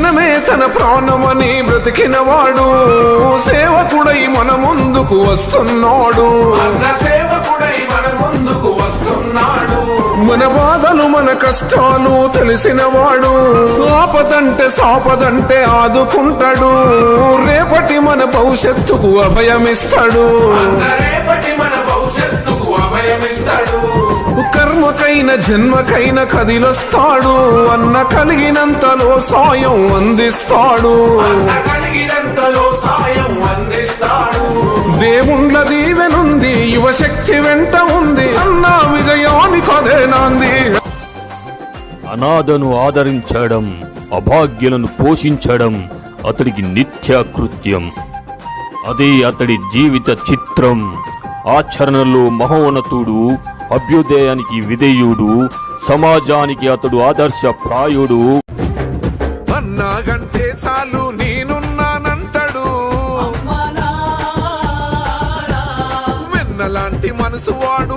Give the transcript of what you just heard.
జనమే తన ప్రాణమని బ్రతికినవాడు సేవకుడై మన ముందుకు వస్తున్నాడు. మన బాధలు మన కష్టాలు తెలిసినవాడు ఆపదంటే సాపదంటే ఆదుకుంటాడు. రేపటి మన భవిష్యత్తుకు అభయమిస్తాడు. కర్మకైన జన్మకైన కదిలొస్తాడు. అన్న కలిగినంతలో సాయం అందిస్తాడు. దేవుళ్ళ దీవెనుంది, యువశక్తి వెంట ఉంది. అన్న విజయానికి అదే నాంది. అనాథను ఆదరించడం, అభాగ్యులను పోషించడం అతడికి నిత్యకృత్యం. అదే అతడి జీవిత చిత్రం. ఆచరణలో మహోన్నతుడు, అభ్యుదయానికి విధేయుడు, సమాజానికి అతడు ఆదర్శప్రాయుడు. అన్నాగంటే చాలు నేనున్నానంటాడు. వెన్నలాంటి మనసు వాడు